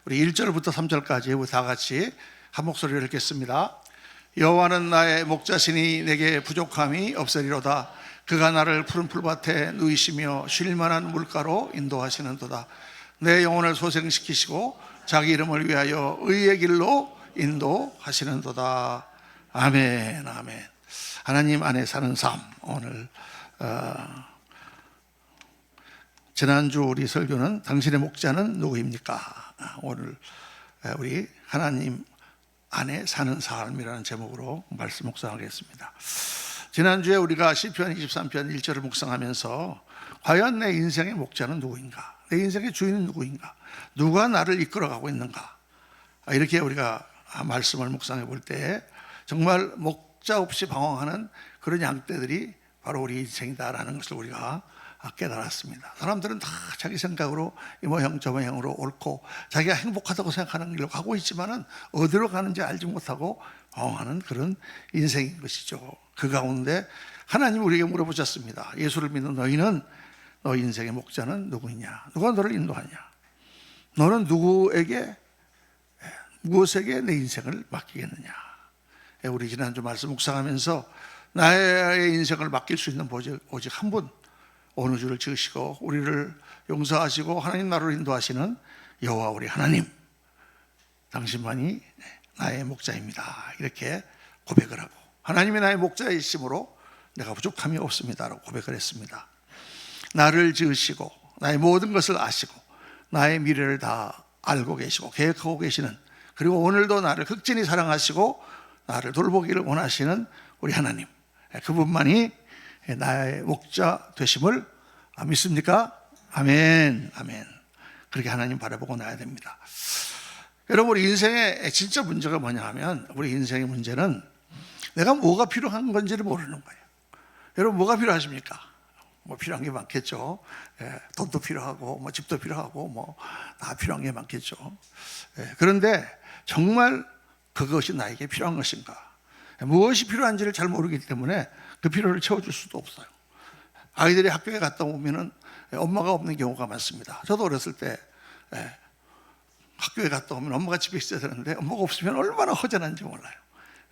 우리 1절부터 3절까지 우리 다 같이 한 목소리로 읽겠습니다. 여호와는 나의 목자시니 내게 부족함이 없으리로다. 그가 나를 푸른 풀밭에 누이시며 쉴 만한 물가로 인도하시는도다. 내 영혼을 소생시키시고 자기 이름을 위하여 의의 길로 인도하시는도다. 아멘, 아멘. 하나님 안에 사는 삶. 오늘 지난주 우리 설교는 당신의 목자는 누구입니까? 오늘 우리 하나님 안에 사는 삶이라는 제목으로 말씀 묵상하겠습니다. 지난주에 우리가 시편 23편 1절을 묵상하면서 과연 내 인생의 목자는 누구인가? 내 인생의 주인은 누구인가? 누가 나를 이끌어가고 있는가? 이렇게 우리가 말씀을 묵상해 볼 때 정말 목자 없이 방황하는 그런 양떼들이 바로 우리 인생이다라는 것을 우리가 깨달았습니다. 사람들은 다 자기 생각으로 이 모형 저 모형으로 옳고 자기가 행복하다고 생각하는 길로 가고 있지만은 어디로 가는지 알지 못하고 방황하는 그런 인생인 것이죠. 그 가운데 하나님 우리에게 물어보셨습니다. 예수를 믿는 너희는 너 인생의 목자는 누구냐? 누가 너를 인도하냐? 너는 누구에게 무엇에게 내 인생을 맡기겠느냐? 우리 지난주 말씀 묵상하면서 나의 인생을 맡길 수 있는 오직 한 분, 어느 주를 지으시고 우리를 용서하시고 하나님 나라로 인도하시는 여호와 우리 하나님, 당신만이 나의 목자입니다. 이렇게 고백을 하고 하나님이 나의 목자이심으로 내가 부족함이 없습니다라고 고백을 했습니다. 나를 지으시고 나의 모든 것을 아시고 나의 미래를 다 알고 계시고 계획하고 계시는, 그리고 오늘도 나를 극진히 사랑하시고 나를 돌보기를 원하시는 우리 하나님, 그분만이 나의 목자 되심을 믿습니까? 아멘, 아멘. 그렇게 하나님 바라보고 나야 됩니다. 여러분, 우리 인생의 진짜 문제가 뭐냐 하면, 우리 인생의 문제는 내가 뭐가 필요한 건지를 모르는 거예요. 여러분, 뭐가 필요하십니까? 뭐 필요한 게 많겠죠. 돈도 필요하고 뭐 집도 필요하고 뭐 다 필요한 게 많겠죠. 그런데 정말 그것이 나에게 필요한 것인가? 무엇이 필요한지를 잘 모르기 때문에 그 필요를 채워줄 수도 없어요. 아이들이 학교에 갔다 오면은 엄마가 없는 경우가 많습니다. 저도 어렸을 때 학교에 갔다 오면 엄마가 집에 있어야 되는데 엄마가 없으면 얼마나 허전한지 몰라요.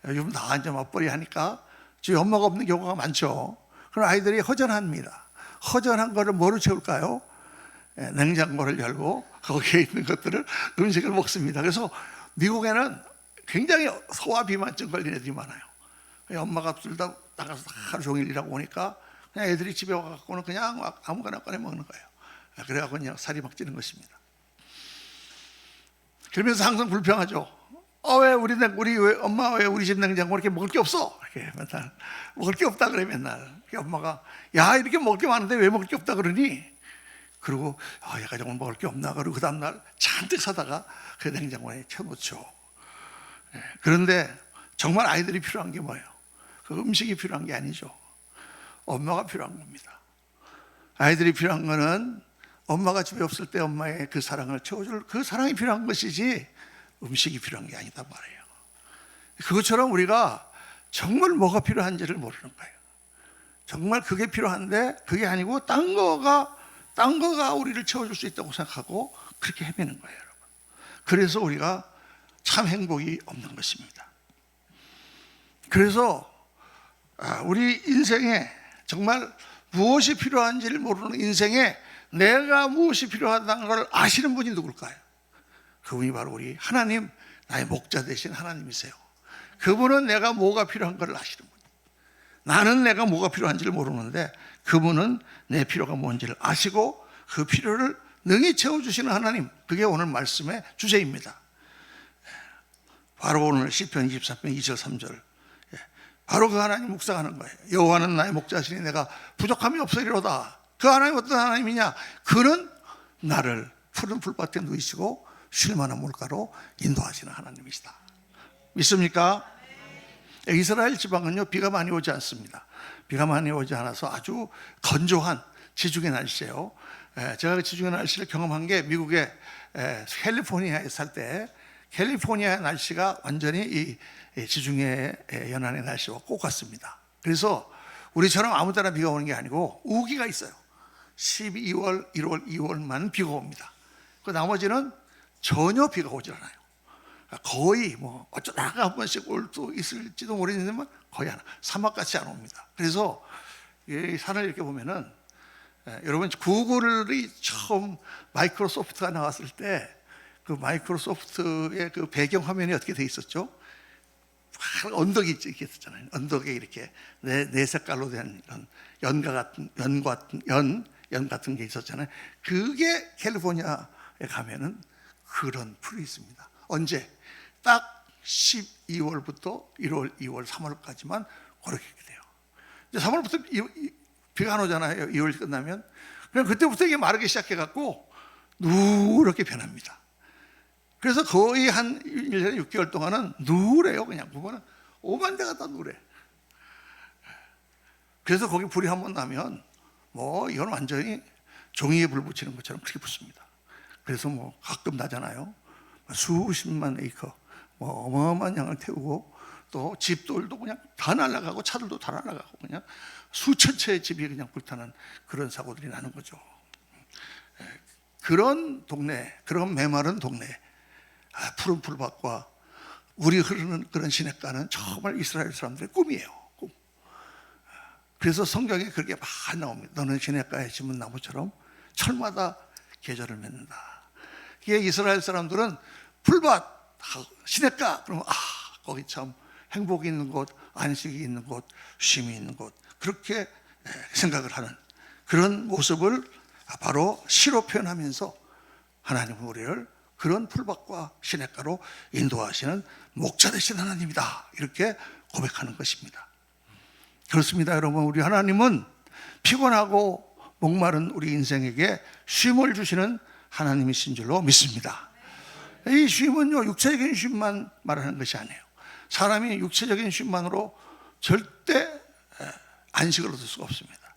요즘 다 이제 맞벌이 하니까 집에 엄마가 없는 경우가 많죠. 그럼 아이들이 허전합니다. 허전한 거를 뭐로 채울까요? 냉장고를 열고 거기에 있는 것들을 음식을 먹습니다. 그래서 미국에는 굉장히 소화 비만증 걸린 애들이 많아요. 엄마가 둘 다 나가서 하루 종일 일하고 오니까 그냥 애들이 집에 와갖고는 그냥 아무거나 꺼내 먹는 거예요. 그래갖고 그냥 살이 막 찌는 것입니다. 그러면서 항상 불평하죠. 왜 엄마 왜 우리 집 냉장고 이렇게 먹을 게 없어? 이렇게 맨날 먹을 게 없다 그래 맨날. 엄마가 야 이렇게 먹을 게 많은데 왜 먹을 게 없다 그러니? 그리고 얘가 정말 먹을 게 없나? 그리고 그 다음날 잔뜩 사다가 그 냉장고에 채워놓죠. 그런데 정말 아이들이 필요한 게 뭐예요? 그 음식이 필요한 게 아니죠. 엄마가 필요한 겁니다. 아이들이 필요한 거는 엄마가 집에 없을 때 엄마의 그 사랑을 채워줄 그 사랑이 필요한 것이지 음식이 필요한 게 아니다 말이에요. 그것처럼 우리가 정말 뭐가 필요한지를 모르는 거예요. 정말 그게 필요한데 그게 아니고 딴 거가 우리를 채워줄 수 있다고 생각하고 그렇게 헤매는 거예요, 여러분. 그래서 우리가 참 행복이 없는 것입니다. 그래서 우리 인생에 정말 무엇이 필요한지를 모르는 인생에 내가 무엇이 필요하다는 걸 아시는 분이 누굴까요? 그분이 바로 우리 하나님, 나의 목자 되신 하나님이세요. 그분은 내가 뭐가 필요한 걸 아시는 분이에요. 나는 내가 뭐가 필요한지를 모르는데 그분은 내 필요가 뭔지를 아시고 그 필요를 능히 채워주시는 하나님, 그게 오늘 말씀의 주제입니다. 바로 오늘 시편 24편 2절 3절, 바로 그 하나님 묵상하는 거예요. 여호와는 나의 목자시니 내가 부족함이 없으리로다. 그 하나님 어떤 하나님이냐? 그는 나를 푸른 풀밭에 누이시고 쉴 만한 물가로 인도하시는 하나님이시다. 믿습니까? 이스라엘 지방은요 비가 많이 오지 않습니다. 비가 많이 오지 않아서 아주 건조한 지중해 날씨예요. 제가 지중해 날씨를 경험한 게 미국의 캘리포니아에 살 때 캘리포니아 날씨가 완전히 이 지중해 연안의 날씨와 꼭 같습니다. 그래서 우리처럼 아무 때나 비가 오는 게 아니고 우기가 있어요. 12월, 1월, 2월만 비가 옵니다. 그 나머지는 전혀 비가 오질 않아요. 거의 뭐 어쩌다가 한 번씩 올 수 있을지도 모르겠지만 거의 안, 사막같이 안 옵니다. 그래서 이 산을 이렇게 보면은, 여러분 구글이 처음 마이크로소프트가 나왔을 때 그 마이크로소프트의 그 배경 화면이 어떻게 돼 있었죠? 언덕이 이렇게 있었잖아요. 언덕에 이렇게 네 색깔로 된 이런 연 같은 게 있었잖아요. 그게 캘리포니아에 가면은 그런 풀이 있습니다. 언제? 딱 12월부터 1월, 2월, 3월까지만 그렇게 돼요. 이제 3월부터 비가 안 오잖아요. 2월 끝나면. 그냥 그때부터 이게 마르기 시작해갖고 누렇게 변합니다. 그래서 거의 한 1년 6개월 동안은 누래요. 그냥 보면은 오만 대가 다 누래. 그래서 거기 불이 한번 나면 뭐 이건 완전히 종이에 불 붙이는 것처럼 그렇게 붙습니다. 그래서 뭐 가끔 나잖아요. 수십만 에이커 뭐 어마어마한 양을 태우고, 또 집들도 그냥 다 날아가고 차들도 다 날아가고 그냥 수천 채의 집이 그냥 불타는 그런 사고들이 나는 거죠. 그런 동네, 그런 메마른 동네, 푸른 풀밭과 물이 흐르는 그런 시냇가는 정말 이스라엘 사람들의 꿈이에요. 꿈. 그래서 성경에 그렇게 많이 나옵니다. 너는 시냇가에 심은 나무처럼 철마다 계절을 맺는다. 이게 이스라엘 사람들은 풀밭, 시냇가 그러면 거기 참 행복이 있는 곳, 안식이 있는 곳, 쉼이 있는 곳, 그렇게 생각을 하는 그런 모습을 바로 시로 표현하면서 하나님은 우리를 그런 풀밭과 시냇가로 인도하시는 목자 되신 하나님이다, 이렇게 고백하는 것입니다. 그렇습니다. 여러분, 우리 하나님은 피곤하고 목마른 우리 인생에게 쉼을 주시는 하나님이신 줄로 믿습니다. 이 쉼은요, 육체적인 쉼만 말하는 것이 아니에요. 사람이 육체적인 쉼만으로 절대 안식을 얻을 수가 없습니다.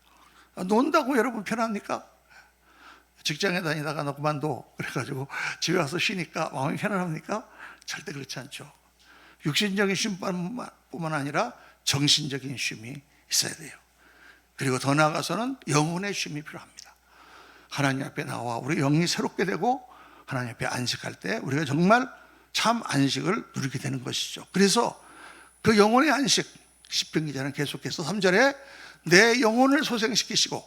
논다고 여러분 편합니까? 직장에 다니다가 너 그만둬 그래가지고 집에 와서 쉬니까 마음이 편안합니까? 절대 그렇지 않죠. 육신적인 쉼뿐만 아니라 정신적인 쉼이 있어야 돼요. 그리고 더 나아가서는 영혼의 쉼이 필요합니다. 하나님 앞에 나와 우리 영이 새롭게 되고 하나님 앞에 안식할 때 우리가 정말 참 안식을 누리게 되는 것이죠. 그래서 그 영혼의 안식, 시편 기자는 계속해서 3절에 내 영혼을 소생시키시고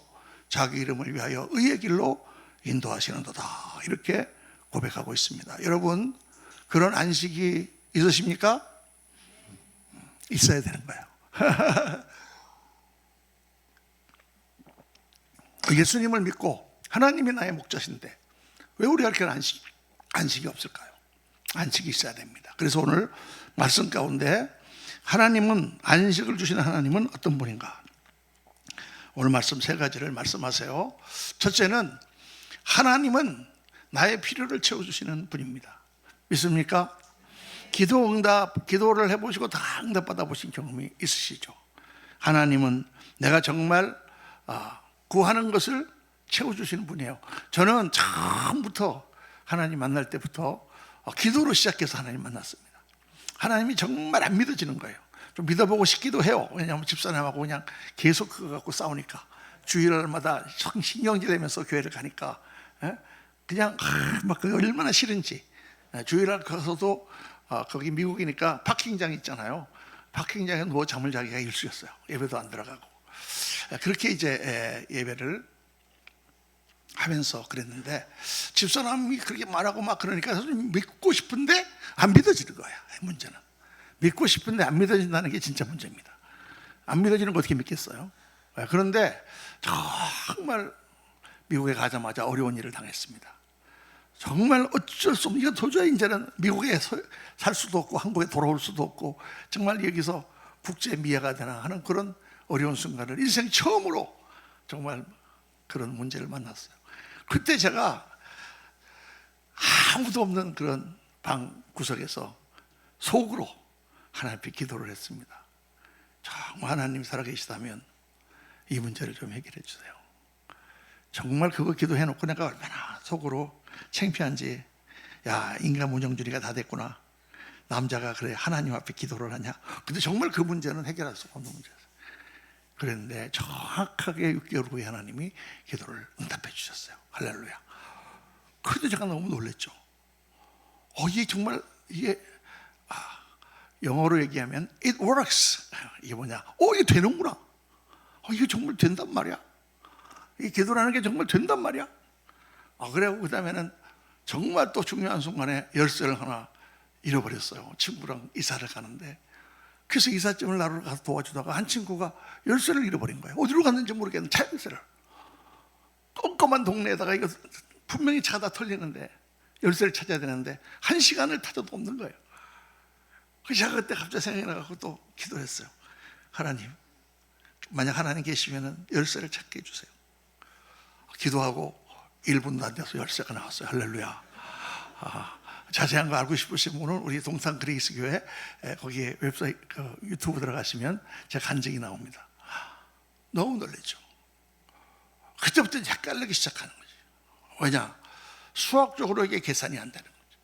자기 이름을 위하여 의의 길로 인도하시는도다, 이렇게 고백하고 있습니다. 여러분, 그런 안식이 있으십니까? 있어야 되는 거예요. 예수님을 믿고 하나님이 나의 목자신데 왜 우리가 이렇게 안식이 없을까요? 안식이 있어야 됩니다. 그래서 오늘 말씀 가운데 하나님은, 안식을 주시는 하나님은 어떤 분인가? 오늘 말씀 세 가지를 말씀하세요. 첫째는 하나님은 나의 필요를 채워주시는 분입니다. 믿습니까? 기도를 해보시고 다 응답받아 보신 경험이 있으시죠? 하나님은 내가 정말 구하는 것을 채워주시는 분이에요. 저는 처음부터 하나님 만날 때부터 기도로 시작해서 하나님 만났습니다. 하나님이 정말 안 믿어지는 거예요. 좀 믿어보고 싶기도 해요. 왜냐하면 집사람하고 그냥 계속 그거 갖고 싸우니까, 주일날마다 신경질 내면서 교회를 가니까 그냥 막 그게 얼마나 싫은지. 주일날 가서도 거기 미국이니까 파킹장 있잖아요. 파킹장에 누워 잠을 자기가 일쑤였어요. 예배도 안 들어가고. 그렇게 이제 예배를 하면서 그랬는데, 집사람이 그렇게 말하고 막 그러니까 믿고 싶은데 안 믿어지는 거야. 문제는 믿고 싶은데 안 믿어진다는 게 진짜 문제입니다. 안 믿어지는 거 어떻게 믿겠어요? 그런데 정말 미국에 가자마자 어려운 일을 당했습니다. 정말 어쩔 수 없는, 이거 도저히 이제는 미국에 살 수도 없고 한국에 돌아올 수도 없고 정말 여기서 국제 미아가 되나 하는 그런 어려운 순간을 인생 처음으로 정말 그런 문제를 만났어요. 그때 제가 아무도 없는 그런 방 구석에서 속으로 하나님 앞에 기도를 했습니다. 정말 하나님 살아계시다면 이 문제를 좀 해결해 주세요. 정말 그거 기도해놓고 내가 얼마나 속으로 창피한지, 야, 인간 문정주의가 다 됐구나. 남자가 그래 하나님 앞에 기도를 하냐. 근데 정말 그 문제는 해결할 수가 없는 문제였어요. 그랬는데 정확하게 6개월 후에 하나님이 기도를 응답해 주셨어요. 할렐루야. 그래도 제가 너무 놀랐죠. 이게 정말 이게 영어로 얘기하면 it works. 이게 뭐냐? 이게 되는구나. 이게 정말 된단 말이야. 이 기도라는 게 정말 된단 말이야. 그래고 그 다음에는 정말 또 중요한 순간에 열쇠를 하나 잃어버렸어요. 친구랑 이사를 가는데, 그래서 이삿짐을 나르러 가서 도와주다가 한 친구가 열쇠를 잃어버린 거예요. 어디로 갔는지 모르겠는데 차 열쇠를. 꼼꼼한 동네에다가 이거 분명히 차가 다 털리는데 열쇠를 찾아야 되는데 1시간을 타줘도 없는 거예요. 그래서 제가 그때 갑자기 생각이 나서 또 기도했어요. 하나님, 만약 하나님 계시면 열쇠를 찾게 해주세요. 기도하고 1분도 안 돼서 열쇠가 나왔어요. 할렐루야. 자세한 거 알고 싶으신 분은 우리 동탄 그레이스 교회 거기에 웹사이트 유튜브 들어가시면 제 간증이 나옵니다. 너무 놀랐죠. 그때부터 헷갈리기 시작하는 거죠. 왜냐? 수학적으로 이게 계산이 안 되는 거죠.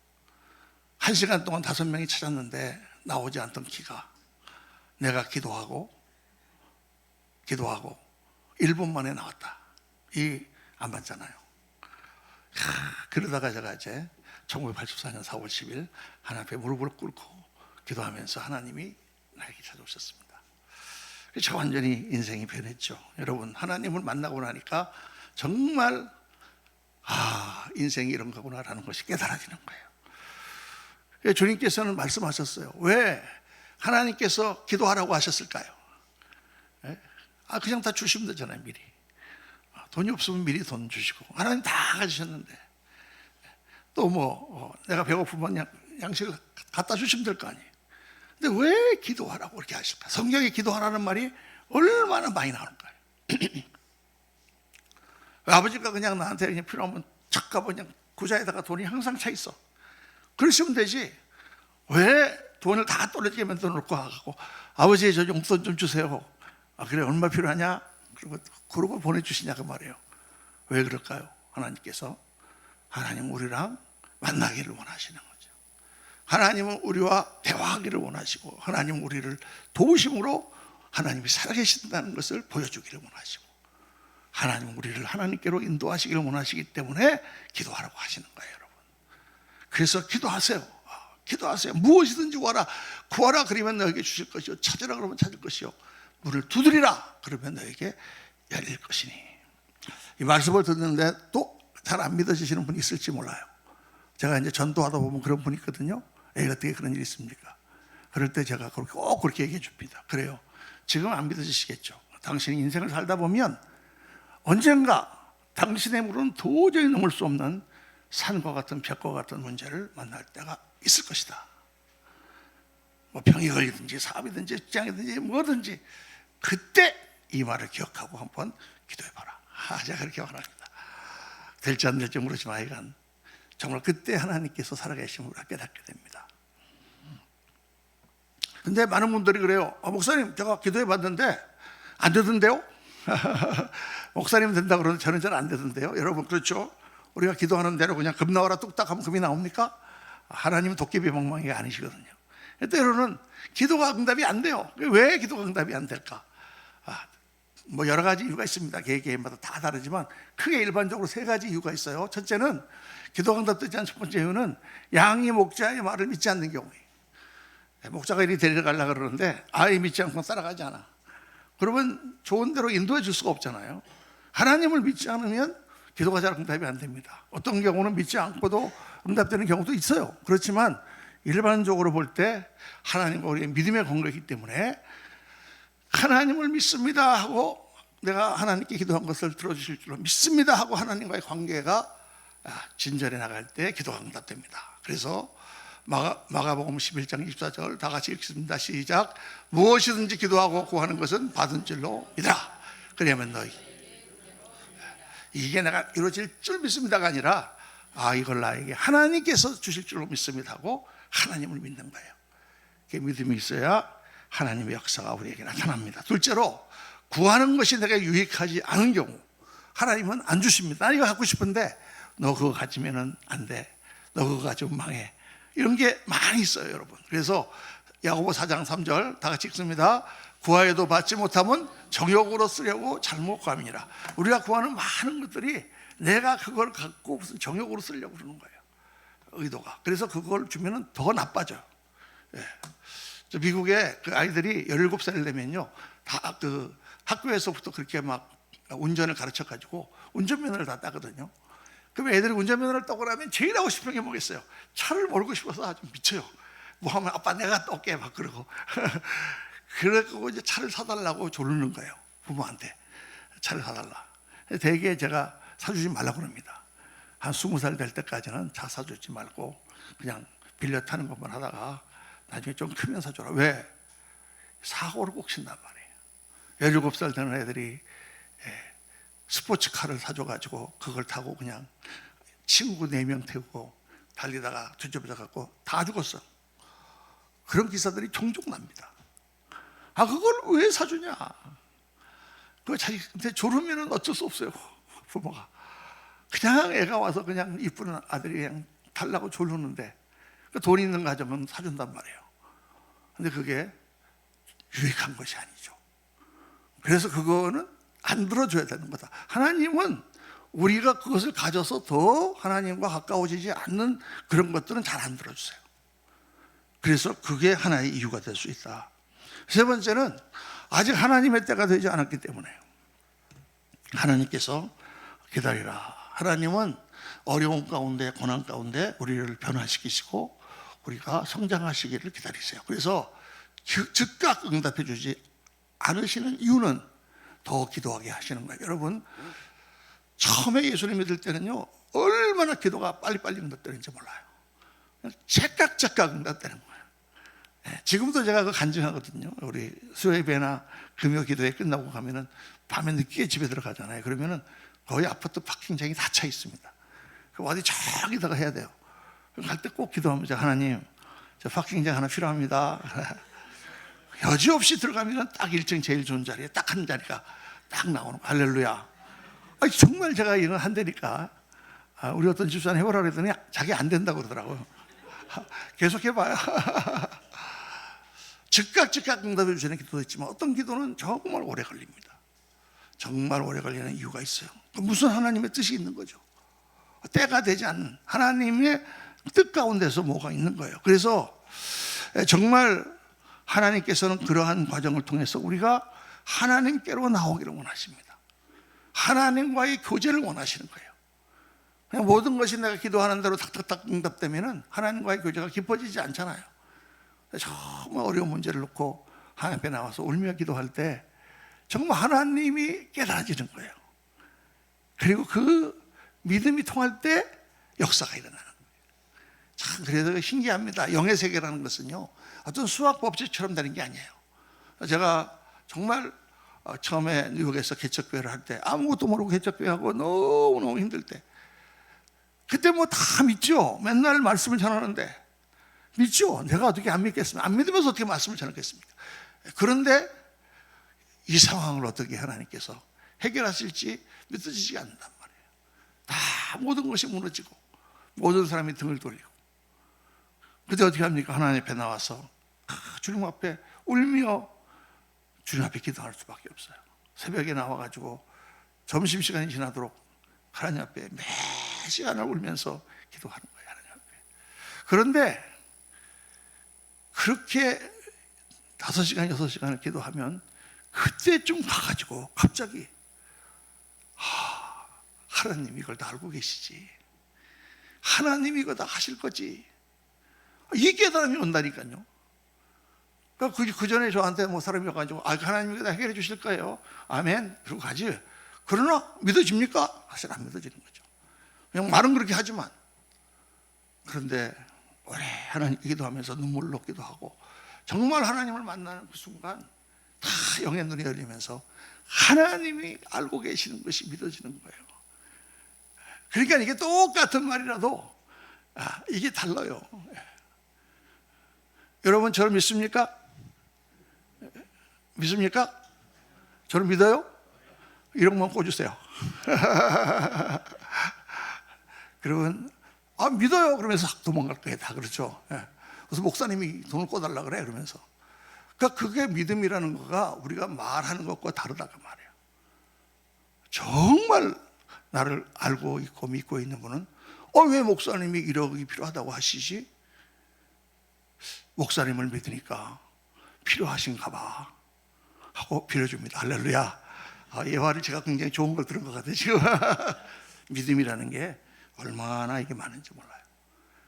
1시간 동안 5명이 찾았는데 나오지 않던 키가, 내가 기도하고 1분 만에 나왔다. 안 맞잖아요. 그러다가 제가 이제 1984년 4월 10일 하나님 앞에 무릎을 꿇고 기도하면서 하나님이 나에게 찾아오셨습니다. 제가 완전히 인생이 변했죠. 여러분, 하나님을 만나고 나니까 정말 인생이 이런 거구나라는 것이 깨달아지는 거예요. 주님께서는 말씀하셨어요. 왜 하나님께서 기도하라고 하셨을까요? 그냥 다 주시면 되잖아요. 미리. 돈이 없으면 미리 돈 주시고, 하나님 다 가지셨는데 또 내가 배고프면 양식을 갖다 주시면 될 거 아니에요. 근데 왜 기도하라고 그렇게 하실까? 성경에 기도하라는 말이 얼마나 많이 나오는 거예요. 아버지가 그냥 나한테 그냥 필요하면 착 가고 그냥 구자에다가 돈이 항상 차 있어. 그러시면 되지. 왜 돈을 다 떨어지게 만들어 놓고 가고, 아버지 저 용돈 좀 주세요. 그래, 얼마 필요하냐? 그러고 보내주시냐 그 말이에요. 왜 그럴까요? 하나님 우리랑 만나기를 원하시는 거죠. 하나님은 우리와 대화하기를 원하시고, 하나님은 우리를 도우심으로 하나님이 살아계신다는 것을 보여주기를 원하시고, 하나님은 우리를 하나님께로 인도하시기를 원하시기 때문에 기도하라고 하시는 거예요, 여러분. 그래서 기도하세요. 기도하세요. 무엇이든지 구하라 그러면 너에게 주실 것이요, 찾으라 그러면 찾을 것이요, 문을 두드리라 그러면 너에게 열릴 것이니. 이 말씀을 듣는데 또 잘 안 믿어지시는 분이 있을지 몰라요. 제가 이제 전도하다 보면 그런 분이 있거든요. 어떻게 그런 일이 있습니까? 그럴 때 제가 꼭 그렇게 얘기해 줍니다. 그래요, 지금 안 믿어지시겠죠. 당신이 인생을 살다 보면 언젠가 당신의 물은 도저히 넘을 수 없는 산과 같은 벽과 같은 문제를 만날 때가 있을 것이다. 병이 걸리든지 사업이든지 직장이든지 뭐든지, 그때 이 말을 기억하고 한번 기도해봐라. 제가 그렇게 말합니다. 될지 안 될지 모르지만 하여간 정말 그때 하나님께서 살아계심을 깨닫게 됩니다. 근데 많은 분들이 그래요. 목사님, 제가 기도해봤는데 안 되던데요? 목사님 된다 그러는데 저는 잘 안 되던데요? 여러분, 그렇죠? 우리가 기도하는 대로 그냥 금 나와라 뚝딱 하면 금이 나옵니까? 하나님은 도깨비 멍멍이가 아니시거든요. 때로는 기도가 응답이 안 돼요. 왜 기도가 응답이 안 될까? 여러 가지 이유가 있습니다. 개개인마다 다 다르지만 크게 일반적으로 3가지 이유가 있어요. 첫째는 기도가 응답되지 않은 첫 번째 이유는 양이 목자의 말을 믿지 않는 경우예요. 목자가 이리 데려가려고 그러는데 아예 믿지 않고 따라가지 않아. 그러면 좋은 대로 인도해 줄 수가 없잖아요. 하나님을 믿지 않으면 기도가 잘 응답이 안 됩니다. 어떤 경우는 믿지 않고도 응답되는 경우도 있어요. 그렇지만 일반적으로 볼 때 하나님과 우리의 믿음의 관계이기 때문에 하나님을 믿습니다 하고, 내가 하나님께 기도한 것을 들어주실 줄로 믿습니다 하고 하나님과의 관계가 진전해 나갈 때 기도가 응답됩니다. 그래서 마가복음 11장 24절 다 같이 읽습니다. 시작. 무엇이든지 기도하고 구하는 것은 받은 줄로 믿으라. 그러면 너희, 이게 내가 이루어질 줄 믿습니다가 아니라 이걸 나에게 하나님께서 주실 줄로 믿습니다 하고 하나님을 믿는 거예요. 그 믿음이 있어야 하나님의 역사가 우리에게 나타납니다. 둘째로, 구하는 것이 내가 유익하지 않은 경우 하나님은 안 주십니다. 나 이거 갖고 싶은데 너 그거 가지면 안 돼, 너 그거 가지면 망해, 이런 게 많이 있어요, 여러분. 그래서 야고보 4장 3절 다 같이 읽습니다. 구하여도 받지 못하면 정욕으로 쓰려고 잘못 구함이니라. 우리가 구하는 많은 것들이 내가 그걸 갖고 무슨 정욕으로 쓰려고 그러는 거예요. 의도가. 그래서 그걸 주면은 더 나빠져요. 예. 저 미국에 그 아이들이 17살 되면요, 다 그 학교에서부터 그렇게 막 운전을 가르쳐 가지고 운전면허를 다 따거든요. 그럼 애들이 운전면허를 따고 나면 제일 하고 싶은 게 뭐겠어요? 차를 몰고 싶어서 아주 미쳐요. 뭐 하면 아빠 내가 딸게 막 그러고 그러고 이제 차를 사달라고 조르는 거예요. 부모한테 차를 사달라. 대개 제가 사주지 말라고 그럽니다. 한 20살 될 때까지는 차 사주지 말고 그냥 빌려 타는 것만 하다가 나중에 좀 크면 사줘라. 왜? 사고를 꼭 친단 말이에요. 17살 되는 애들이 스포츠카를 사줘가지고 그걸 타고 그냥 친구 4명 태우고 달리다가 뒤집어져 갖고 다 죽었어. 그런 기사들이 종종 납니다. 아, 그걸 왜 사주냐? 그 자기한테 졸으면 어쩔 수 없어요. 부모가 그냥 애가 와서 그냥 이쁜 아들이 그냥 달라고 졸르는데 돈 있는 가정은 사준단 말이에요. 근데 그게 유익한 것이 아니죠. 그래서 그거는 안 들어줘야 되는 거다. 하나님은 우리가 그것을 가져서 더 하나님과 가까워지지 않는 그런 것들은 잘 안 들어주세요. 그래서 그게 하나의 이유가 될 수 있다. 세 번째는 아직 하나님의 때가 되지 않았기 때문에 하나님께서 기다리라. 하나님은 어려운 가운데 고난 가운데 우리를 변화시키시고 우리가 성장하시기를 기다리세요. 그래서 즉각 응답해 주지 않으시는 이유는 더 기도하게 하시는 거예요. 여러분, 처음에 예수님 믿을 때는요, 얼마나 기도가 빨리빨리 응답되는지 몰라요. 제깍제깍 응답되는 거예요. 지금도 제가 그거 간증하거든요. 우리 수요예배나 금요 기도회 끝나고 가면은 밤에 늦게 집에 들어가잖아요. 그러면은 거의 아파트 파킹장이 다 차 있습니다. 어디 저기다가 해야 돼요. 갈 때 꼭 기도하면서 하나님, 저 파킹장 하나 필요합니다. 여지없이 들어가면 딱 1층 제일 좋은 자리에 딱 한 자리가 딱 나오는 거예요. 할렐루야. 아니, 정말 제가 이건 한다니까. 우리 어떤 집사람 해보라 그랬더니 자기 안 된다고 그러더라고요. 계속 해봐요. 즉각 응답해 주시는 기도도 있지만 어떤 기도는 정말 오래 걸립니다. 정말 오래 걸리는 이유가 있어요. 무슨 하나님의 뜻이 있는 거죠. 때가 되지 않는 하나님의 뜻 가운데서 뭐가 있는 거예요. 그래서 정말 하나님께서는 그러한 과정을 통해서 우리가 하나님께로 나오기를 원하십니다. 하나님과의 교제를 원하시는 거예요. 그냥 모든 것이 내가 기도하는 대로 탁탁탁 응답되면 하나님과의 교제가 깊어지지 않잖아요. 정말 어려운 문제를 놓고 하나님 앞에 나와서 울며 기도할 때 정말 하나님이 깨달아지는 거예요. 그리고 그 믿음이 통할 때 역사가 일어나는 거예요. 참 그래서 신기합니다. 영의 세계라는 것은요, 어떤 수학 법칙처럼 되는 게 아니에요. 제가 정말 처음에 뉴욕에서 개척교회를 할 때 아무것도 모르고 개척교회하고 너무너무 힘들 때 그때 뭐 다 믿죠. 맨날 말씀을 전하는데 믿죠. 내가 어떻게 안 믿겠습니까? 안 믿으면서 어떻게 말씀을 전하겠습니까? 그런데 이 상황을 어떻게 하나님께서 해결하실지 믿어지지가 않는단 말이에요. 다 모든 것이 무너지고 모든 사람이 등을 돌리고 그때 어떻게 합니까? 하나님 앞에 나와서 주님 앞에 울며 주님 앞에 기도할 수밖에 없어요. 새벽에 나와가지고 점심시간이 지나도록 하나님 앞에 매 시간을 울면서 기도하는 거예요. 하나님 앞에. 그런데 그렇게 5시간, 6시간을 기도하면 그때쯤 가가지고 갑자기 하나님 이걸 다 알고 계시지. 하나님이 이거 다 하실 거지. 이 깨달음이 온다니까요. 그 전에 저한테 뭐 사람이 와가지고 하나님이 이거 다 해결해 주실 거예요. 아멘. 그러고 가지. 그러나 믿어집니까? 사실 안 믿어지는 거죠. 그냥 말은 그렇게 하지만 그런데 오래 하나님 기도하면서 눈물 녹기도 하고 정말 하나님을 만나는 그 순간 다 영의 눈이 열리면서 하나님이 알고 계시는 것이 믿어지는 거예요. 그러니까 이게 똑같은 말이라도 이게 달라요. 여러분 저를 믿습니까? 믿습니까? 저를 믿어요? 이런 것만 꽂으세요. 그러면 믿어요 그러면서 도망갈 거예요. 다 그렇죠. 그래서 목사님이 돈을 꿔달라 그래 그러면서. 그러니까 그게 믿음이라는 거가 우리가 말하는 것과 다르다고 말이에요. 정말 나를 알고 있고 믿고 있는 분은 왜 목사님이 1억이 필요하다고 하시지? 목사님을 믿으니까 필요하신가 봐 하고 빌어줍니다. 할렐루야. 이 말을 제가 굉장히 좋은 걸 들은 것 같아요 지금. 믿음이라는 게 얼마나 이게 많은지 몰라요.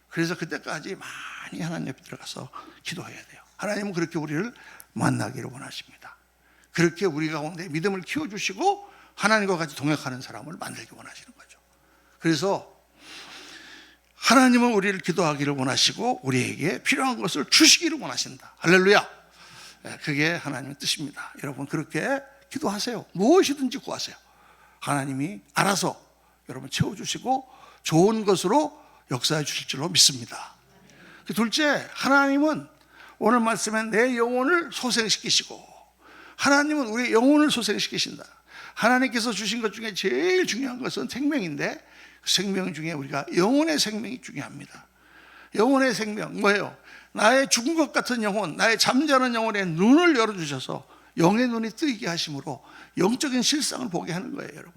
그래서 그때까지 많이 하나님 옆에 들어가서 기도해야 돼요. 하나님은 그렇게 우리를 만나기를 원하십니다. 그렇게 우리 가운데 믿음을 키워주시고 하나님과 같이 동역하는 사람을 만들기 원하시는 거죠. 그래서 하나님은 우리를 기도하기를 원하시고 우리에게 필요한 것을 주시기를 원하신다. 할렐루야. 그게 하나님의 뜻입니다. 여러분 그렇게 기도하세요. 무엇이든지 구하세요. 하나님이 알아서 여러분 채워주시고 좋은 것으로 역사해 주실 줄로 믿습니다. 둘째, 하나님은 오늘 말씀에 내 영혼을 소생시키시고, 하나님은 우리 영혼을 소생시키신다. 하나님께서 주신 것 중에 제일 중요한 것은 생명인데, 생명 중에 우리가 영혼의 생명이 중요합니다. 영혼의 생명 뭐예요? 나의 죽은 것 같은 영혼, 나의 잠자는 영혼의 눈을 열어주셔서 영의 눈이 뜨이게 하심으로 영적인 실상을 보게 하는 거예요. 여러분,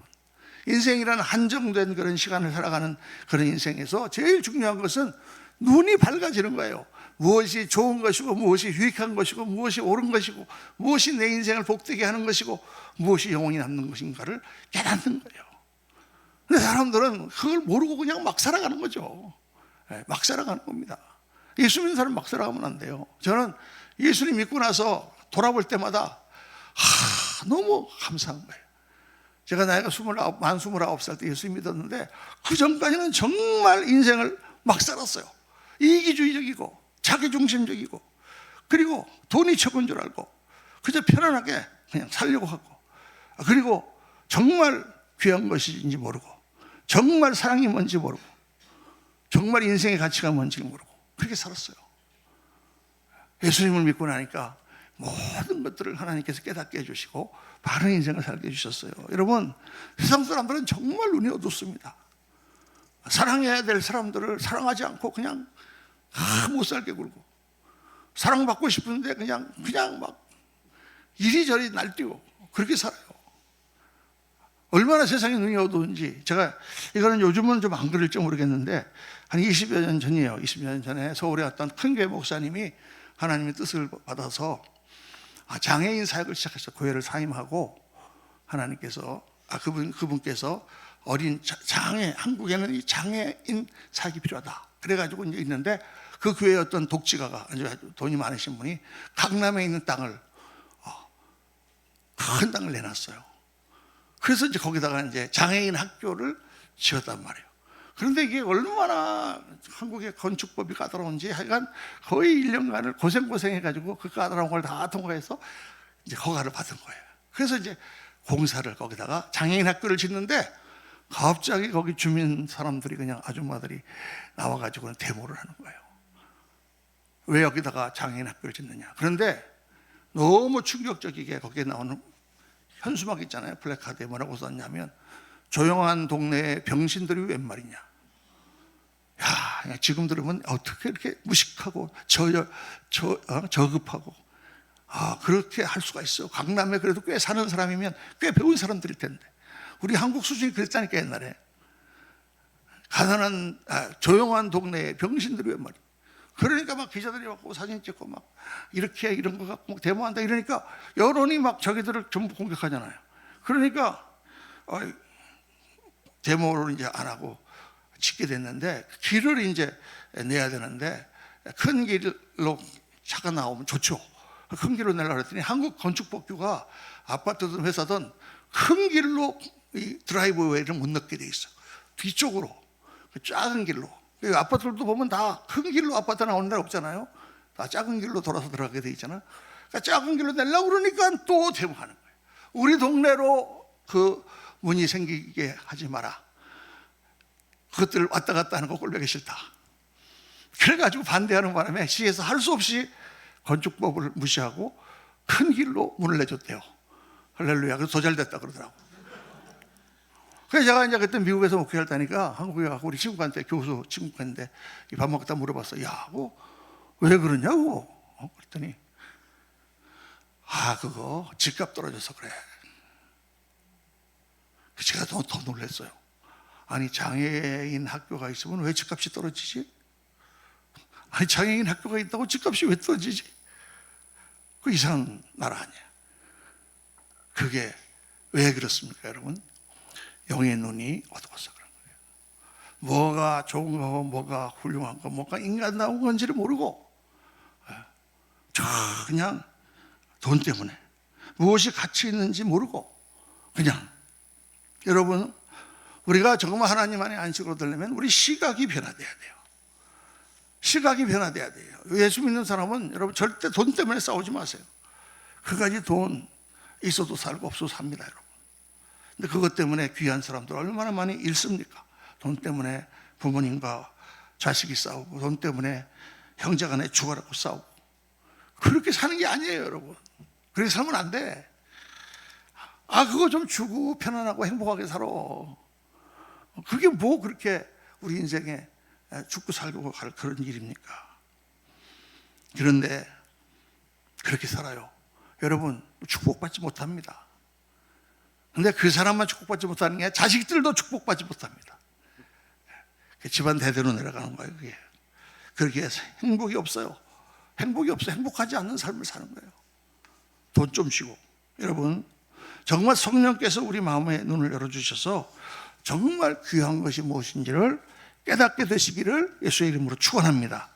인생이라는 한정된 그런 시간을 살아가는 그런 인생에서 제일 중요한 것은 눈이 밝아지는 거예요. 무엇이 좋은 것이고 무엇이 유익한 것이고 무엇이 옳은 것이고 무엇이 내 인생을 복되게 하는 것이고 무엇이 영원히 남는 것인가를 깨닫는 거예요. 근데 사람들은 그걸 모르고 그냥 막 살아가는 거죠. 막 살아가는 겁니다. 예수 믿는 사람 막 살아가면 안 돼요. 저는 예수님 믿고 나서 돌아볼 때마다 너무 감사한 거예요. 제가 나이가 29살 때 예수 믿었는데 그 전까지는 정말 인생을 막 살았어요. 이기주의적이고 자기중심적이고 그리고 돈이 최고인 줄 알고 그저 편안하게 그냥 살려고 하고, 그리고 정말 귀한 것인지 모르고 정말 사랑이 뭔지 모르고 정말 인생의 가치가 뭔지 모르고 그렇게 살았어요. 예수님을 믿고 나니까 모든 것들을 하나님께서 깨닫게 해주시고 바른 인생을 살게 해주셨어요. 여러분, 세상 사람들은 정말 눈이 어둡습니다. 사랑해야 될 사람들을 사랑하지 않고 그냥 못 살게 굴고, 사랑받고 싶은데 그냥 막 이리저리 날뛰고 그렇게 살아요. 얼마나 세상에 눈이 어두운지. 제가 이거는 요즘은 좀 안 그럴지 모르겠는데 한 20여 년 전이에요. 20여 년 전에 서울에 어떤 큰 교회 목사님이 하나님의 뜻을 받아서 장애인 사역을 시작했어요. 교회를 사임하고 하나님께서 그분께서 어린 한국에는 이 장애인 사역이 필요하다. 그래가지고 이제 있는데 그 교회의 어떤 독지가가 아주 돈이 많으신 분이 강남에 있는 땅을 큰 땅을 내놨어요. 그래서 이제 거기다가 이제 장애인 학교를 지었단 말이에요. 그런데 이게 얼마나 한국의 건축법이 까다로운지 하여간 거의 1년간을 고생해가지고 그 까다로운 걸 다 통과해서 이제 허가를 받은 거예요. 그래서 이제 공사를 거기다가 장애인 학교를 짓는데 갑자기 거기 주민 사람들이 그냥 아줌마들이 나와가지고는 데모를 하는 거예요. 왜 여기다가 장애인 학교를 짓느냐. 그런데 너무 충격적이게 거기에 나오는 현수막 있잖아요. 플래카드에 뭐라고 썼냐면 조용한 동네에 병신들이 웬 말이냐. 야, 지금 들으면 어떻게 이렇게 무식하고 저급하고 그렇게 할 수가 있어. 강남에 그래도 꽤 사는 사람이면 꽤 배운 사람들일 텐데. 우리 한국 수준이 그랬다니까 옛날에. 가난한 조용한 동네에 병신들이 웬 말이야. 그러니까 막 기자들이 막 사진 찍고 막 이렇게 이런 거 갖고 데모한다 이러니까 여론이 막 자기들을 전부 공격하잖아요. 그러니까 데모를 이제 안 하고 짓게 됐는데 길을 이제 내야 되는데 큰 길로 차가 나오면 좋죠. 큰 길로 내려고 했더니 한국 건축법규가 아파트든 회사든 큰 길로 이 드라이브웨이를 못 넣게 돼 있어. 뒤쪽으로 작은 길로. 아파트들도 보면 다 큰 길로 아파트 나오는 데 없잖아요. 다 작은 길로 돌아서 들어가게 돼 있잖아요. 그러니까 작은 길로 내려고 그러니까 또 데모하는 거예요. 우리 동네로 그 문이 생기게 하지 마라. 그것들을 왔다 갔다 하는 거 꼴보기 싫다. 그래가지고 반대하는 바람에 시에서 할 수 없이 건축법을 무시하고 큰 길로 문을 내줬대요. 할렐루야. 그래서 더 잘 됐다 그러더라고. 그래서 제가 이제 그때 미국에서 목회할 때니까 한국에 가고 우리 친구한테, 교수 친구인데 밥 먹다 물어봤어. 야, 왜 그러냐고. 그랬더니 그거 집값 떨어져서 그래. 제가 더 놀랐어요. 아니 장애인 학교가 있으면 왜 집값이 떨어지지? 아니 장애인 학교가 있다고 집값이 왜 떨어지지? 그 이상한 나라 아니야. 그게 왜 그렇습니까, 여러분? 영의 눈이 어두워서 그런 거예요. 뭐가 좋은 거고 뭐가 훌륭한 거, 뭐가 인간다운 건지를 모르고 그냥 돈 때문에 무엇이 가치 있는지 모르고 그냥, 여러분, 우리가 정말 하나님 안에 안식으로 들려면 우리 시각이 변화돼야 돼요. 시각이 변화돼야 돼요. 예수 믿는 사람은 여러분 절대 돈 때문에 싸우지 마세요. 그까지 돈 있어도 살고 없어도 삽니다, 여러분. 근데 그것 때문에 귀한 사람들 얼마나 많이 잃습니까? 돈 때문에 부모님과 자식이 싸우고, 돈 때문에 형제간에 죽어라고 싸우고. 그렇게 사는 게 아니에요, 여러분. 그렇게 살면 안 돼. 그거 좀 주고 편안하고 행복하게 살아. 그게 뭐 그렇게 우리 인생에 죽고 살고 갈 그런 일입니까? 그런데 그렇게 살아요. 여러분, 축복받지 못합니다. 근데 그 사람만 축복받지 못하는 게 자식들도 축복받지 못합니다. 집안 대대로 내려가는 거예요, 그게. 그렇게 해서 행복이 없어요. 행복이 없어요. 행복하지 않는 삶을 사는 거예요. 돈 좀 쉬고. 여러분, 정말 성령께서 우리 마음의 눈을 열어주셔서 정말 귀한 것이 무엇인지를 깨닫게 되시기를 예수의 이름으로 축원합니다.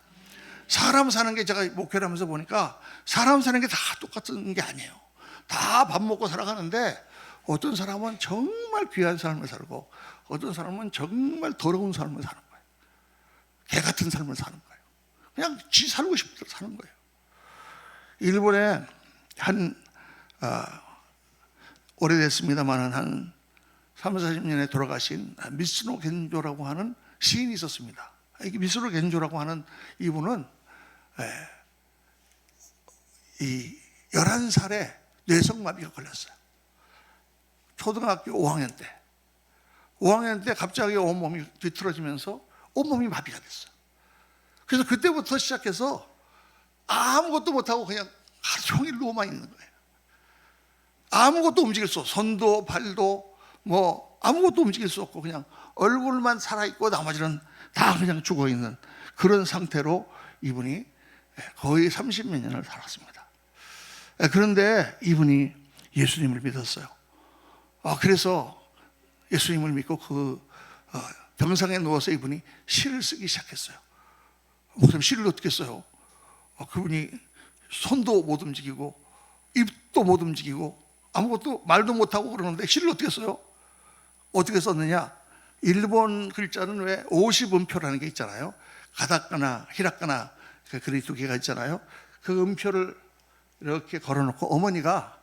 사람 사는 게, 제가 목회를 하면서 보니까 사람 사는 게 다 똑같은 게 아니에요. 다 밥 먹고 살아가는데 어떤 사람은 정말 귀한 삶을 살고 어떤 사람은 정말 더러운 삶을 사는 거예요. 개 같은 삶을 사는 거예요. 그냥 지 살고 싶은 대로 사는 거예요. 일본에 오래됐습니다만 한 3, 40년에 돌아가신 미스노 겐조라고 하는 시인이 있었습니다. 이 미스노 겐조라고 하는 이분은 11살에 뇌성마비가 걸렸어요. 초등학교 5학년 때 갑자기 온몸이 뒤틀어지면서 온몸이 마비가 됐어요. 그래서 그때부터 시작해서 아무것도 못하고 그냥 하루 종일 누워만 있는 거예요. 아무것도 움직일 수 없어. 손도 발도 뭐 아무것도 움직일 수 없고 그냥 얼굴만 살아있고 나머지는 다 그냥 죽어있는 그런 상태로 이분이 거의 30몇 년을 살았습니다. 그런데 이분이 예수님을 믿었어요. 그래서 예수님을 믿고 그 병상에 누워서 이분이 시를 쓰기 시작했어요. 목사님, 시를 어떻게 써요? 그분이 손도 못 움직이고 입도 못 움직이고 아무것도 말도 못하고 그러는데 시를 어떻게 써요? 어떻게 썼느냐? 일본 글자는 왜 50음표라는 게 있잖아요. 가다카나 히라카나 그 글이 두 개가 있잖아요. 그 음표를 이렇게 걸어놓고 어머니가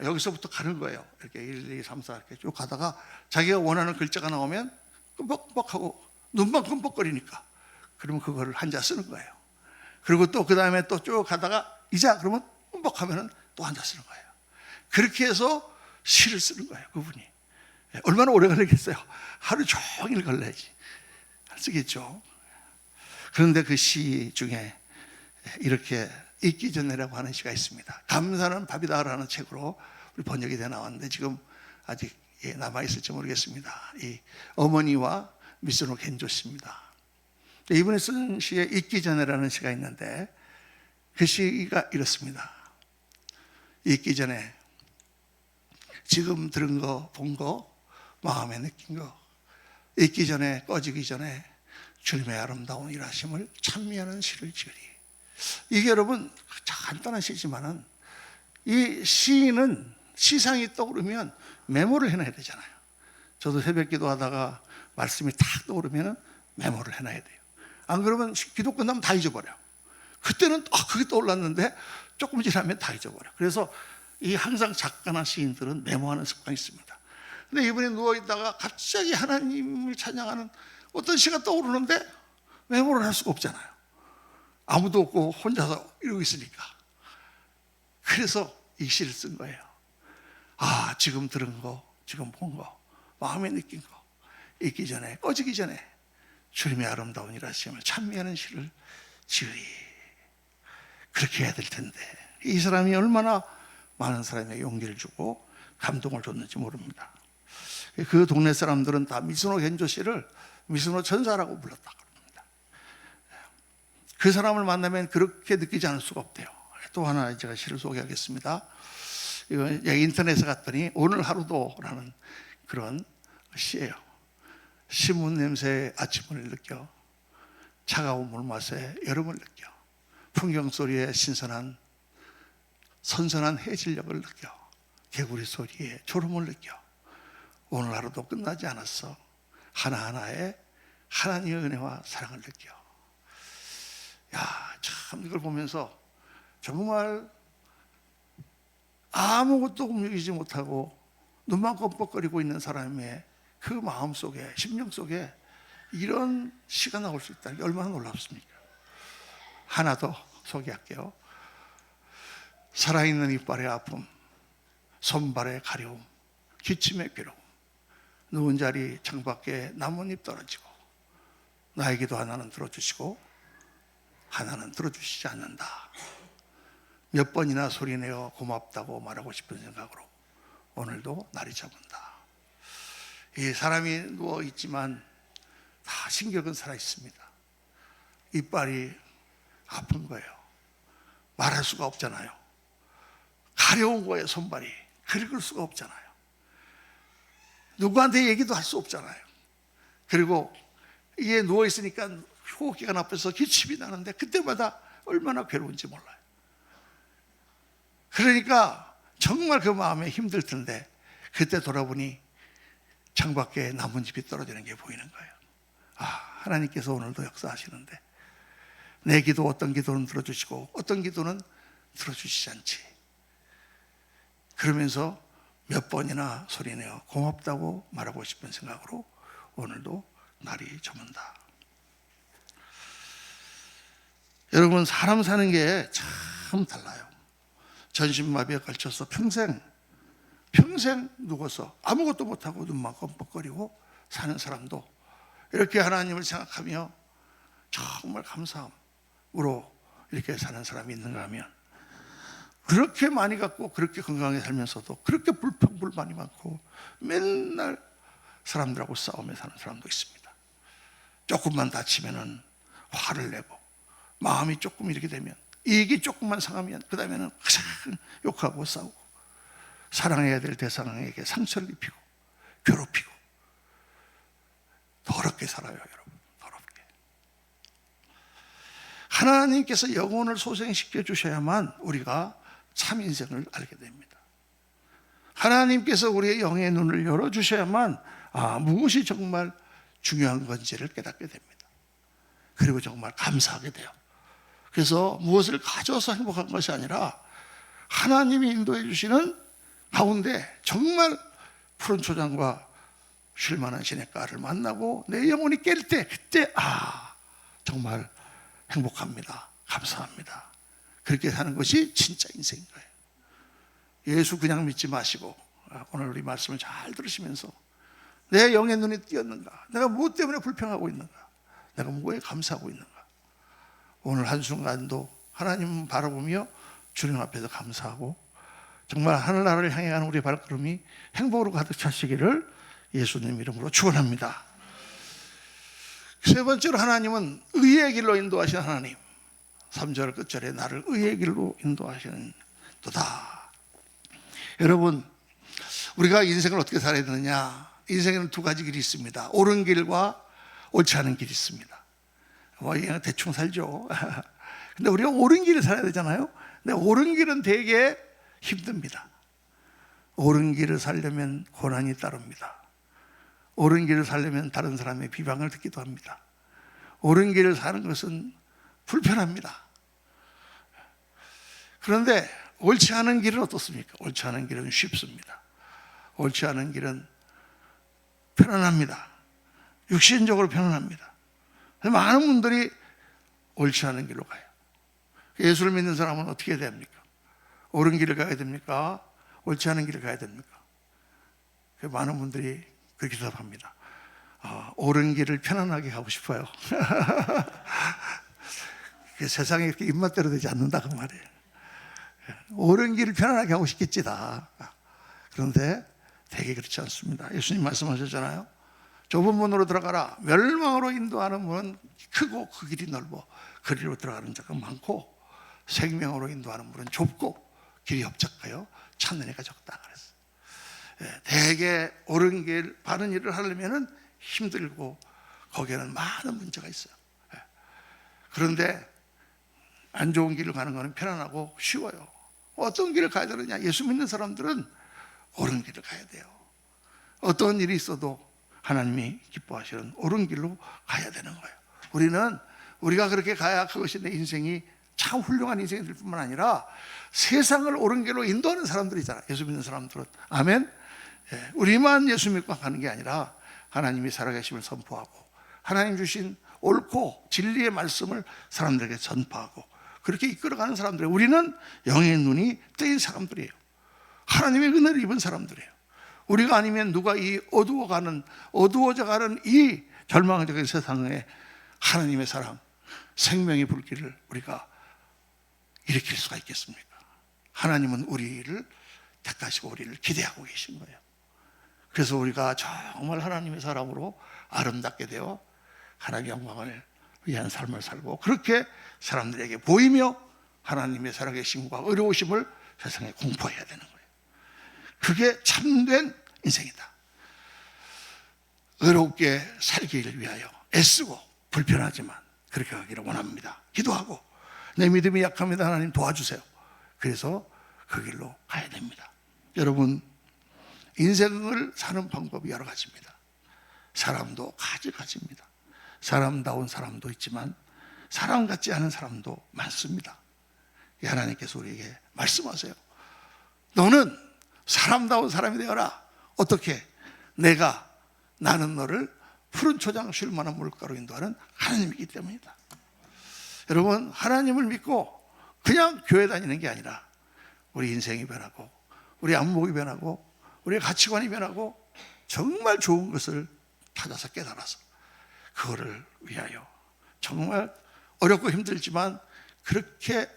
여기서부터 가는 거예요. 이렇게 1, 2, 3, 4 이렇게 쭉 가다가 자기가 원하는 글자가 나오면 끔뻑끔뻑하고 눈만 끔뻑거리니까 그러면 그거를 한자 쓰는 거예요. 그리고 또 그 다음에 또 쭉 가다가 이자 그러면 끔뻑하면 또 한자 쓰는 거예요. 그렇게 해서 시를 쓰는 거예요, 그분이. 얼마나 오래 걸리겠어요? 하루 종일 걸려야지 쓰겠죠. 그런데 그 시 중에 이렇게 잊기 전에라고 하는 시가 있습니다. 감사는 밥이다라는 책으로 우리 번역이 되어 나왔는데 지금 아직 남아있을지 모르겠습니다. 이 어머니와 미스노 겐조 씨입니다. 이분이 쓴 시에 잊기 전에라는 시가 있는데 그 시가 이렇습니다. 잊기 전에 지금 들은 거, 본 거, 마음에 느낀 거, 잊기 전에, 꺼지기 전에 주님의 아름다운 일하심을 찬미하는 시를 지으리. 이게 여러분 간단한 시지만은 이 시인은 시상이 떠오르면 메모를 해놔야 되잖아요. 저도 새벽 기도하다가 말씀이 탁 떠오르면 메모를 해놔야 돼요. 안 그러면 기도 끝나면 다 잊어버려. 그때는 그게 떠올랐는데 조금 지나면 다 잊어버려. 그래서 이 항상 작가나 시인들은 메모하는 습관이 있습니다. 근데 이분이 누워있다가 갑자기 하나님을 찬양하는 어떤 시가 떠오르는데 메모를 할 수가 없잖아요. 아무도 없고 혼자서 이러고 있으니까. 그래서 이 시를 쓴 거예요. 지금 들은 거, 지금 본 거, 마음에 느낀 거, 잊기 전에, 꺼지기 전에 주님의 아름다운 일하심을 찬미하는 시를 지으리. 그렇게 해야 될 텐데 이 사람이 얼마나 많은 사람에게 용기를 주고 감동을 줬는지 모릅니다. 그 동네 사람들은 다 미스노 겐조 씨를 미스노 천사라고 불렀다고 합니다. 그 사람을 만나면 그렇게 느끼지 않을 수가 없대요. 또 하나 제가 시를 소개하겠습니다. 이거 인터넷에 갔더니 오늘 하루도라는 그런 시예요. 신문 냄새에 아침을 느껴, 차가운 물맛에 여름을 느껴, 풍경 소리에 선선한 해질녘을 느껴, 개구리 소리에 졸음을 느껴. 오늘 하루도 끝나지 않았어. 하나하나에 하나님의 은혜와 사랑을 느껴. 야, 참 이걸 보면서 정말 아무것도 움직이지 못하고 눈만 껌뻑거리고 있는 사람의 그 마음 속에, 심령 속에 이런 시가 나올 수 있다는 게 얼마나 놀랍습니까? 하나 더 소개할게요. 살아있는 이빨의 아픔, 손발의 가려움, 기침의 괴로움, 누운 자리 창밖에 나뭇잎 떨어지고, 나에게도 하나는 들어주시고 하나는 들어주시지 않는다. 몇 번이나 소리내어 고맙다고 말하고 싶은 생각으로 오늘도 날이 저문다. 이 사람이 누워있지만 다 신경은 살아있습니다. 이빨이 아픈 거예요. 말할 수가 없잖아요. 가려운 거예요. 손발이 긁을 수가 없잖아요. 누구한테 얘기도 할 수 없잖아요. 그리고 이게 누워있으니까 호흡기가 나빠서 기침이 나는데 그때마다 얼마나 괴로운지 몰라요. 그러니까 정말 그 마음에 힘들 텐데 그때 돌아보니 창밖에 나뭇잎이 떨어지는 게 보이는 거예요. 아, 하나님께서 오늘도 역사하시는데 내 기도 어떤 기도는 들어주시고 어떤 기도는 들어주시지 않지. 그러면서 몇 번이나 소리내어 고맙다고 말하고 싶은 생각으로 오늘도 날이 저문다. 여러분, 사람 사는 게 참 달라요. 전신마비에 걸쳐서 평생 누워서 아무것도 못하고 눈만 껌뻑거리고 사는 사람도 이렇게 하나님을 생각하며 정말 감사함으로 이렇게 사는 사람이 있는가 하면, 그렇게 많이 갖고 그렇게 건강하게 살면서도 그렇게 불평불만이 많고 맨날 사람들하고 싸우며 사는 사람도 있습니다. 조금만 다치면은 화를 내고, 마음이 조금 이렇게 되면, 이익이 조금만 상하면 그 다음에는 욕하고 싸우고, 사랑해야 될 대상에게 상처를 입히고 괴롭히고 더럽게 살아요. 여러분, 더럽게. 하나님께서 영혼을 소생시켜 주셔야만 우리가 참 인생을 알게 됩니다. 하나님께서 우리의 영의 눈을 열어주셔야만 무엇이 정말 중요한 건지를 깨닫게 됩니다. 그리고 정말 감사하게 돼요. 그래서 무엇을 가져서 행복한 것이 아니라 하나님이 인도해 주시는 가운데 정말 푸른 초장과 쉴만한 시냇가를 만나고 내 영혼이 깰 때, 그때 정말 행복합니다. 감사합니다. 그렇게 사는 것이 진짜 인생인 거예요. 예수 그냥 믿지 마시고 오늘 우리 말씀을 잘 들으시면서 내 영의 눈이 띄었는가? 내가 무엇 때문에 불평하고 있는가? 내가 무엇에 감사하고 있는가? 오늘 한순간도 하나님 바라보며 주님 앞에서 감사하고 정말 하늘나라를 향해 가는 우리의 발걸음이 행복으로 가득 차시기를 예수님 이름으로 축원합니다. 세 번째로, 하나님은 의의 길로 인도하시는 하나님. 3절 끝절에 나를 의의 길로 인도하시는 도다. 여러분, 우리가 인생을 어떻게 살아야 되느냐? 인생에는 두 가지 길이 있습니다. 옳은 길과 옳지 않은 길이 있습니다. 그냥 대충 살죠. 근데 우리가 옳은 길을 살아야 되잖아요. 근데 옳은 길은 되게 힘듭니다. 옳은 길을 살려면 고난이 따릅니다. 옳은 길을 살려면 다른 사람의 비방을 듣기도 합니다. 옳은 길을 사는 것은 불편합니다. 그런데 옳지 않은 길은 어떻습니까? 옳지 않은 길은 쉽습니다. 옳지 않은 길은 편안합니다. 육신적으로 편안합니다. 많은 분들이 옳지 않은 길로 가요. 예수를 믿는 사람은 어떻게 해야 됩니까? 옳은 길을 가야 됩니까? 옳지 않은 길을 가야 됩니까? 많은 분들이 그렇게 대답합니다. 옳은 길을 편안하게 가고 싶어요. 세상에 이렇게 입맛대로 되지 않는다 그 말이에요. 옳은 길을 편안하게 하고 싶겠지 다. 그런데 되게 그렇지 않습니다. 예수님 말씀하셨잖아요. 좁은 문으로 들어가라. 멸망으로 인도하는 문은 크고 그 길이 넓어 그리로 들어가는 자가 많고, 생명으로 인도하는 문은 좁고 길이 협착하여 찾는 이가 적다 그랬어요. 되게 옳은 길, 바른 일을 하려면 힘들고 거기에는 많은 문제가 있어요. 그런데 안 좋은 길을 가는 것은 편안하고 쉬워요. 어떤 길을 가야 되느냐? 예수 믿는 사람들은 옳은 길을 가야 돼요. 어떤 일이 있어도 하나님이 기뻐하시는 옳은 길로 가야 되는 거예요. 우리가 그렇게 가야 그것이 내 인생이 참 훌륭한 인생이 될 뿐만 아니라 세상을 옳은 길로 인도하는 사람들이잖아요. 예수 믿는 사람들은. 아멘. 우리만 예수 믿고 가는 게 아니라 하나님이 살아계심을 선포하고 하나님 주신 옳고 진리의 말씀을 사람들에게 전파하고 그렇게 이끌어가는 사람들이에요. 우리는 영의 눈이 뜨인 사람들이에요. 하나님의 은혜를 입은 사람들이에요. 우리가 아니면 누가 이 어두워져가는 이 절망적인 세상에 하나님의 사랑, 생명의 불길을 우리가 일으킬 수가 있겠습니까? 하나님은 우리를 택하시고 우리를 기대하고 계신 거예요. 그래서 우리가 정말 하나님의 사람으로 아름답게 되어 하나님의 영광을 위한 삶을 살고 그렇게 사람들에게 보이며 하나님의 살아계심과 의로우심을 세상에 공포해야 되는 거예요. 그게 참된 인생이다. 의롭게 살기를 위하여 애쓰고 불편하지만 그렇게 가기를 원합니다. 기도하고 내 믿음이 약합니다. 하나님 도와주세요. 그래서 그 길로 가야 됩니다. 여러분, 인생을 사는 방법이 여러 가지입니다. 사람도 가지가지입니다. 사람다운 사람도 있지만 사람 같지 않은 사람도 많습니다. 하나님께서 우리에게 말씀하세요. 너는 사람다운 사람이 되어라. 어떻게? 나는 너를 푸른 초장 쉴 만한 물가로 인도하는 하나님이기 때문이다. 여러분, 하나님을 믿고 그냥 교회 다니는 게 아니라 우리 인생이 변하고 우리 안목이 변하고 우리의 가치관이 변하고 정말 좋은 것을 찾아서 깨달아서 그거를 위하여 정말 어렵고 힘들지만 그렇게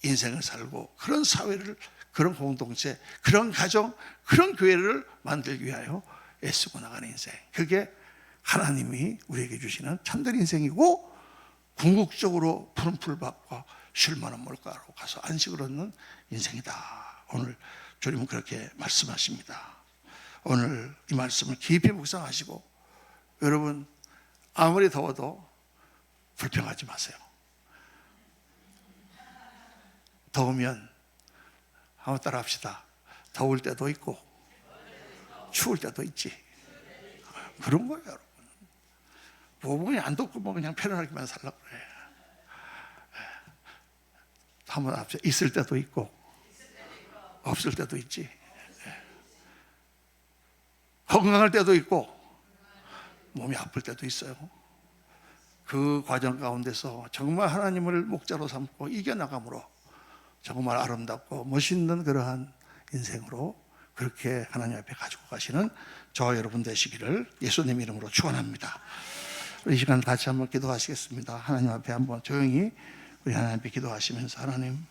인생을 살고 그런 사회를, 그런 공동체, 그런 가정, 그런 교회를 만들기 위하여 애쓰고 나가는 인생, 그게 하나님이 우리에게 주시는 참된 인생이고 궁극적으로 푸른 풀밭과 쉴 만한 물가로 가서 안식을 얻는 인생이다. 오늘 주님은 그렇게 말씀하십니다. 오늘 이 말씀을 깊이 묵상하시고 여러분, 아무리 더워도 불평하지 마세요. 더우면 한번 따라 합시다. 더울 때도 있고 추울 때도 있지. 그런 거예요, 여러분. 뭐 안 덥고 뭐 그냥 편안하게만 살라고 그래. 한번 합시다. 있을 때도 있고 없을 때도 있지. 건강할 때도 있고 몸이 아플 때도 있어요. 그 과정 가운데서 정말 하나님을 목자로 삼고 이겨나감으로 정말 아름답고 멋있는 그러한 인생으로 그렇게 하나님 앞에 가지고 가시는 저와 여러분 되시기를 예수님 이름으로 축원합니다. 이 시간 같이 한번 기도하시겠습니다. 하나님 앞에 한번 조용히 우리 하나님 앞에 기도하시면서 하나님,